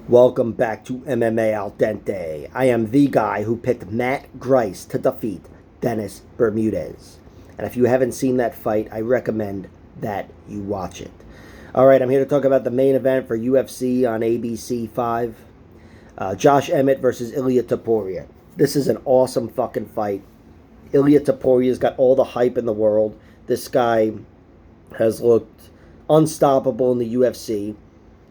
Welcome back to MMA Al Dente. I am the guy who picked Matt Grice to defeat Dennis Bermudez. And if you haven't seen that fight, I recommend that you watch it. Alright, I'm here to talk about the main event for UFC on ABC 5. Josh Emmett versus Ilia Topuria. This is an awesome fucking fight. Ilia Topuria's got all the hype in the world. This guy has looked unstoppable in the UFC.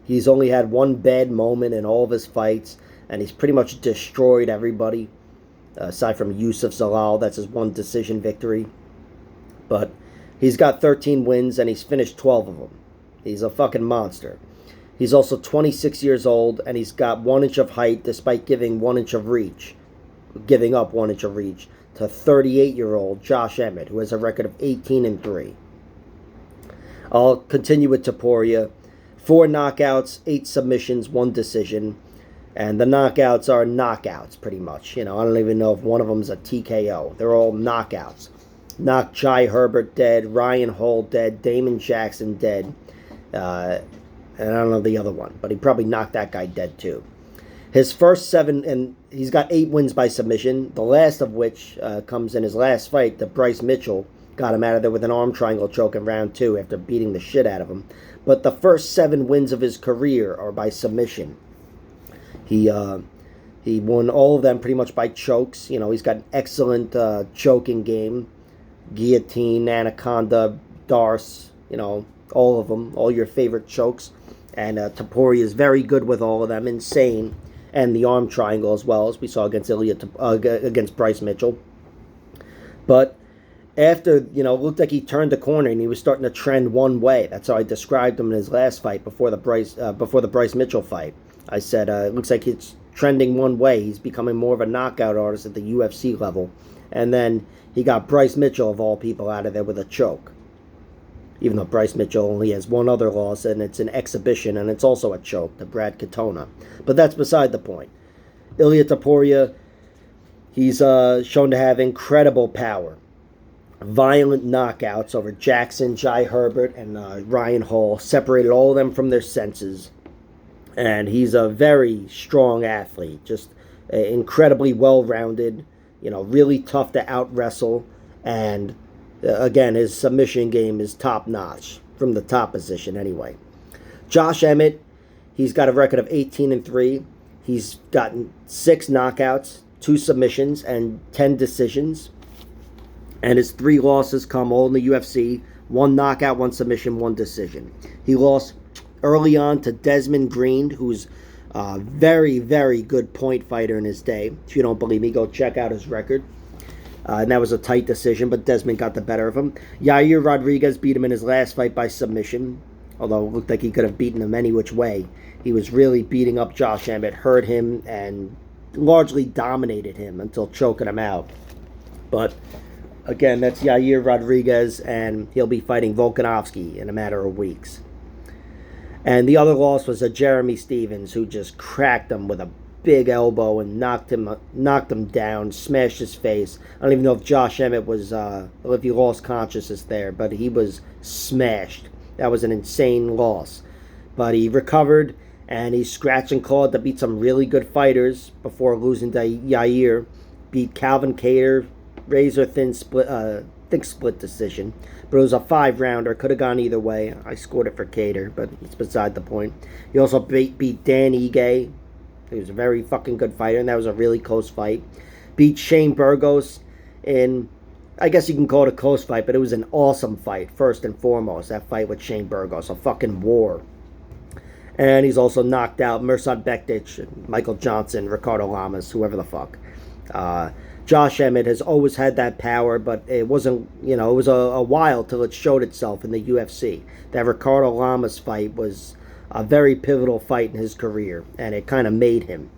He's only had one bad moment in all of his fights, and he's pretty much destroyed everybody, aside from Yusuf Zalal. That's his one decision victory. But he's got 13 wins, and he's finished 12 of them. He's a fucking monster. He's also 26 years old, and he's got 1 inch of height, despite giving up 1 inch of reach, to 38-year-old Josh Emmett, who has a record of 18-3. I'll continue with Topuria. 4 knockouts, 8 submissions, 1 decision. And the knockouts are knockouts, pretty much. I don't even know if one of them's a TKO. They're all knockouts. Knocked Jai Herbert dead, Ryan Hall dead, Damon Jackson dead. And I don't know the other one, but he probably knocked that guy dead too. His first 7, and he's got 8 wins by submission, the last of which comes in his last fight. That Bryce Mitchell got him out of there with an arm triangle choke in round 2 after beating the shit out of him. But the first 7 wins of his career are by submission. He won all of them pretty much by chokes. He's got an excellent choking game. Guillotine, Anaconda, Darce, all of them, all your favorite chokes. And Topuria is very good with all of them, insane. And the arm triangle as well, as we saw against against Bryce Mitchell. But after, it looked like he turned the corner and he was starting to trend one way. That's how I described him in his last fight before the Bryce Mitchell fight. I said, it looks like he's trending one way. He's becoming more of a knockout artist at the UFC level. And then he got Bryce Mitchell, of all people, out of there with a choke. Even though Bryce Mitchell only has one other loss, and it's an exhibition, and it's also a choke to Brad Katona. But that's beside the point. Ilia Topuria, he's shown to have incredible power. Violent knockouts over Jackson, Jai Herbert, and Ryan Hall. Separated all of them from their senses. And he's a very strong athlete. Just incredibly well-rounded. Really tough to out-wrestle. And again, his submission game is top-notch. From the top position, anyway. Josh Emmett, he's got a record of 18-3. He's gotten 6 knockouts, 2 submissions, and 10 decisions. And his 3 losses come all in the UFC. 1 knockout, 1 submission, 1 decision. He lost early on to Desmond Green, who's a very, very good point fighter in his day. If you don't believe me, go check out his record. And that was a tight decision, but Desmond got the better of him. Yair Rodriguez beat him in his last fight by submission, although it looked like he could have beaten him any which way. He was really beating up Josh Emmett, hurt him, and largely dominated him until choking him out. But again, that's Yair Rodriguez, and he'll be fighting Volkanovski in a matter of weeks. And the other loss was a Jeremy Stevens, who just cracked him with a big elbow and knocked him down, smashed his face. I don't even know if Josh Emmett was, if he lost consciousness there, but he was smashed. That was an insane loss. But he recovered, and he scratched and clawed to beat some really good fighters before losing to Yair. Beat Calvin Kattar, razor thin thick split decision, but it was a 5-rounder. Could have gone either way. I scored it for Kattar, but it's beside the point. He also beat Dan Ige. He was a very fucking good fighter, and that was a really close fight. Beat Shane Burgos in, I guess you can call it a close fight, but it was an awesome fight, first and foremost, that fight with Shane Burgos, a fucking war. And he's also knocked out Mirsad Bektic, Michael Johnson, Ricardo Lamas, whoever the fuck. Josh Emmett has always had that power, but it wasn't, it was a while till it showed itself in the UFC. That Ricardo Lamas fight was a very pivotal fight in his career, and it kind of made him.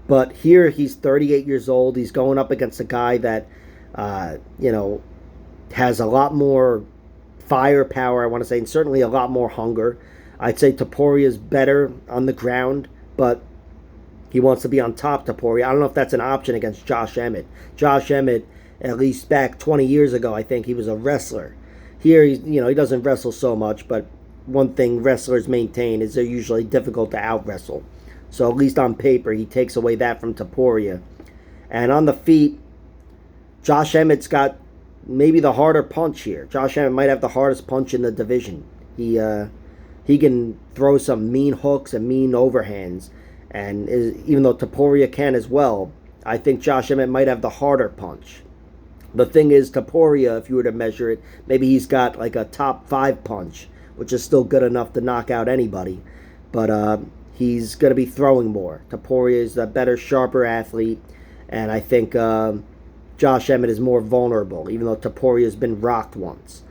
But here he's 38 years old. He's going up against a guy that, has a lot more firepower, I want to say, and certainly a lot more hunger. I'd say Topuria is better on the ground, but he wants to be on top, Topuria. I don't know if that's an option against Josh Emmett. Josh Emmett, at least back 20 years ago, I think he was a wrestler. Here, he doesn't wrestle so much, but one thing wrestlers maintain is they're usually difficult to out-wrestle. So at least on paper, he takes away that from Topuria. And on the feet, Josh Emmett's got maybe the harder punch here. Josh Emmett might have the hardest punch in the division. He can throw some mean hooks and mean overhands. And even though Topuria can as well, I think Josh Emmett might have the harder punch. The thing is, Topuria, if you were to measure it, maybe he's got like a top 5 punch, which is still good enough to knock out anybody. But he's going to be throwing more. Topuria is a better, sharper athlete. And I think Josh Emmett is more vulnerable, even though Topuria has been rocked once.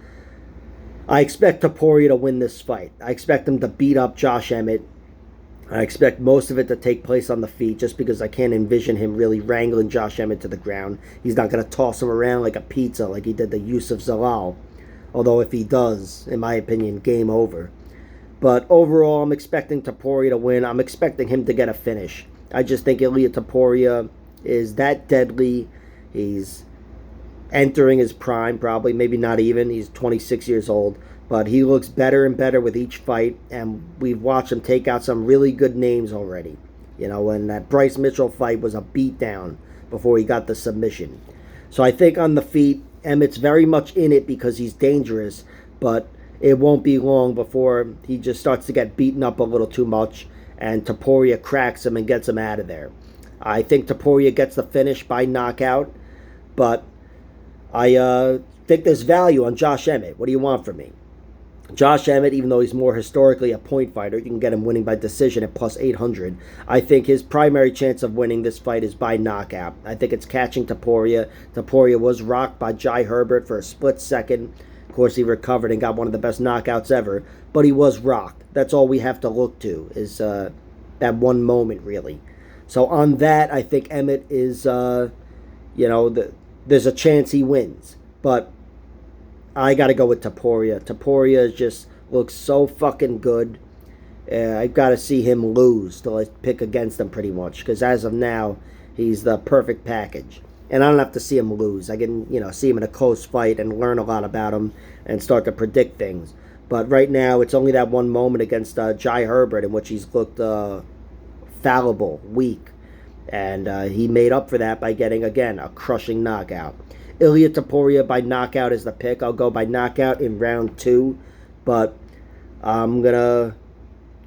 I expect Topuria to win this fight. I expect him to beat up Josh Emmett. I expect most of it to take place on the feet, just because I can't envision him really wrangling Josh Emmett to the ground. He's not going to toss him around like a pizza like he did to Yusuf Zalal. Although if he does, in my opinion, game over. But overall, I'm expecting Topuria to win. I'm expecting him to get a finish. I just think Ilia Topuria is that deadly. He's entering his prime, probably, maybe not even. He's 26 years old. But he looks better and better with each fight, and we've watched him take out some really good names already. You know, when that Bryce Mitchell fight was a beatdown before he got the submission. So I think on the feet, Emmett's very much in it because he's dangerous, but it won't be long before he just starts to get beaten up a little too much, and Topuria cracks him and gets him out of there. I think Topuria gets the finish by knockout, but I think there's value on Josh Emmett. What do you want from me? Josh Emmett, even though he's more historically a point fighter, you can get him winning by decision at plus 800. I think his primary chance of winning this fight is by knockout. I think it's catching Topuria. Topuria was rocked by Jai Herbert for a split second. Of course, he recovered and got one of the best knockouts ever, but he was rocked. That's all we have to look to, is that one moment, really. So on that, I think Emmett is, there's a chance he wins. But I got to go with Topuria. Topuria just looks so fucking good. I've got to see him lose to pick against him pretty much. Because as of now, he's the perfect package. And I don't have to see him lose. I can, see him in a close fight and learn a lot about him and start to predict things. But right now, it's only that one moment against Jai Herbert in which he's looked fallible, weak. And he made up for that by getting, again, a crushing knockout. Ilia Topuria by knockout is the pick. I'll go by knockout in round 2. But I'm going to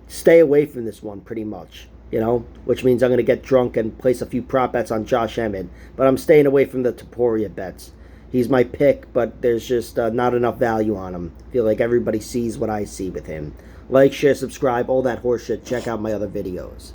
stay away from this one pretty much. Which means I'm going to get drunk and place a few prop bets on Josh Emmett. But I'm staying away from the Topuria bets. He's my pick, but there's just not enough value on him. I feel like everybody sees what I see with him. Like, share, subscribe, all that horseshit. Check out my other videos.